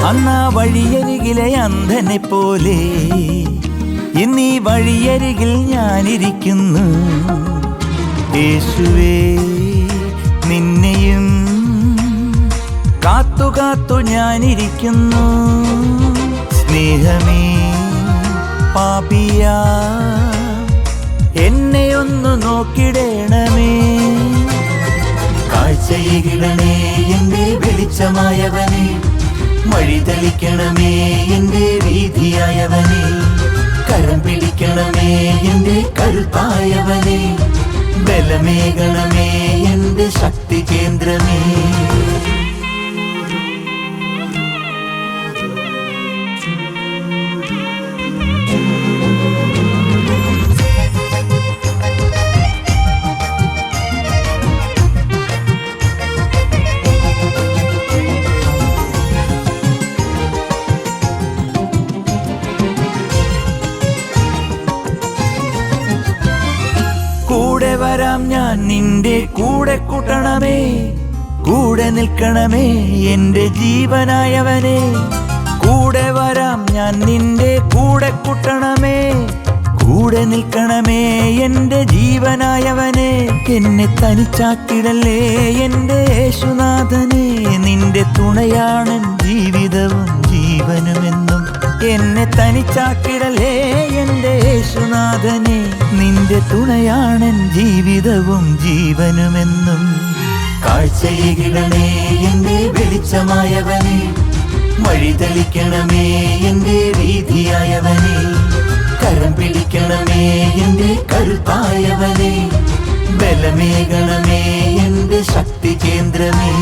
അന്നാ വഴിയരികിലെ അന്ധനെ പോലെ ഇന്നീ വഴിയരികിൽ ഞാനിരിക്കുന്നു. യേശുവേ, നിന്നെയും കാത്തു കാത്തു ഞാനിരിക്കുന്നു. സ്നേഹമേ, പാപിയാ എന്നെ ഒന്ന് നോക്കിടേണമേ. കാഴ്ചയിടണേ എന്റെ വെളിച്ചമായവനെ, വഴിതെളിക്കണമേ എന്റെ വീതിയായവനെ, കരം പിടിക്കണമേ എന്റെ കരുത്തായവനെ, ബലമേകണമേ എന്റെ ശക്തി കേന്ദ്രമേ. കൂടെ വരാം ഞാൻ നിന്റെ കൂടെ കൂട്ടണമേ, കൂടെ നിൽക്കണമേ എന്റെ ജീവനായവനെ. കൂടെ വരാം ഞാൻ നിന്റെ കൂടെ കൂട്ടണമേ, കൂടെ നിൽക്കണമേ എന്റെ ജീവനായവനെ. എന്നെ തനിച്ചാക്കിടല്ലേ എന്റെ യേശുനാഥനെ, നിന്റെ തുണയാണ് ജീവിതവും ജീവനുമെന്നും. എന്നെ തനിച്ചാക്കിടല്ലേ എന്റെ യേശുനാഥനെ, നിന്റെ തുണയാണ് ജീവിതവും ജീവനുമെന്നും. കാഴ്ചയിടണേ എന്റെ വെളിച്ചമായവനെ, വഴിതെളിക്കണമേ എന്റെ വീതിയായവനെ, കരം പിടിക്കണമേ എന്റെ കരുത്തായവനെ, ബലമേകണമേ എന്റെ ശക്തി കേന്ദ്രമേ.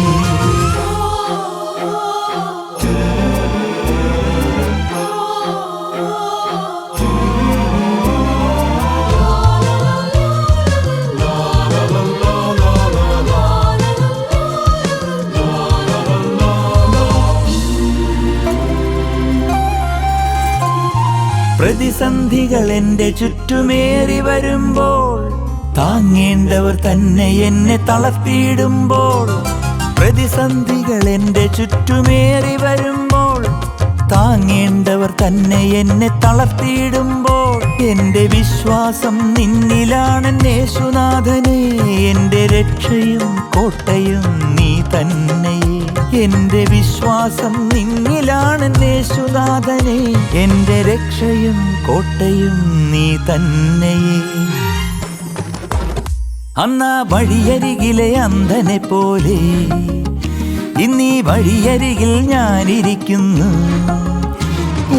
പ്രതിസന്ധികൾ എന്റെ ചുറ്റുമേറി വരുമ്പോൾ, താങ്ങേണ്ടവർ തന്നെ എന്നെ തളർത്തിയിടുമ്പോൾ. പ്രതിസന്ധികൾ എന്റെ ചുറ്റുമേറി വരുമ്പോൾ, താങ്ങേണ്ടവർ തന്നെ എന്നെ തളർത്തിയിടുമ്പോൾ. എന്റെ വിശ്വാസം നിന്നിലാണ് യേശുനാഥനെ, എന്റെ രക്ഷയും കോട്ടയും നീ തന്നെ. എന്റെ വിശ്വാസം നിന്നിലാണ് യേശുനാഥനെ, എന്റെ രക്ഷയും കോട്ടയും നീ തന്നെ. അന്നാ വഴിയരികിലെ അന്ധനെ പോലെ ഇന്നീ വഴിയരികിൽ ഞാനിരിക്കുന്നു.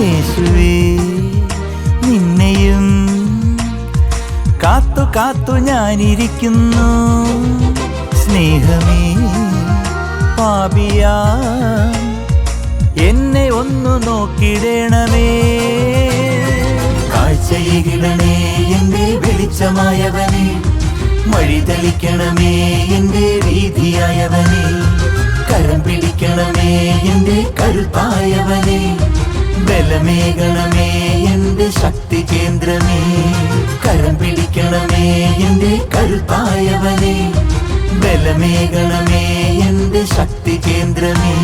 യേശുവേ, നിന്നെയും കാത്തു കാത്തു ഞാനിരിക്കുന്നു. സ്നേഹമേ, പാപിയാ എന്നെ ഒന്ന് നോക്കിടേണമേ. കാഴ്ചയിടണേ എന്റെ വെളിച്ചമായവനെ, വഴിതെളിക്കണമേ എന്റെ വീതിയായവനെ, കരം പിടിക്കണമേ എന്റെ കരുത്തായവനെ, ബലമേകണമേ എന്റെ ശക്തി കേന്ദ്രമേ. കരം പിടിക്കണമേ എന്റെ കരുത്തായവനെ, ബലമേകണമേ എന്റെ ശക്തി കേന്ദ്രമേ.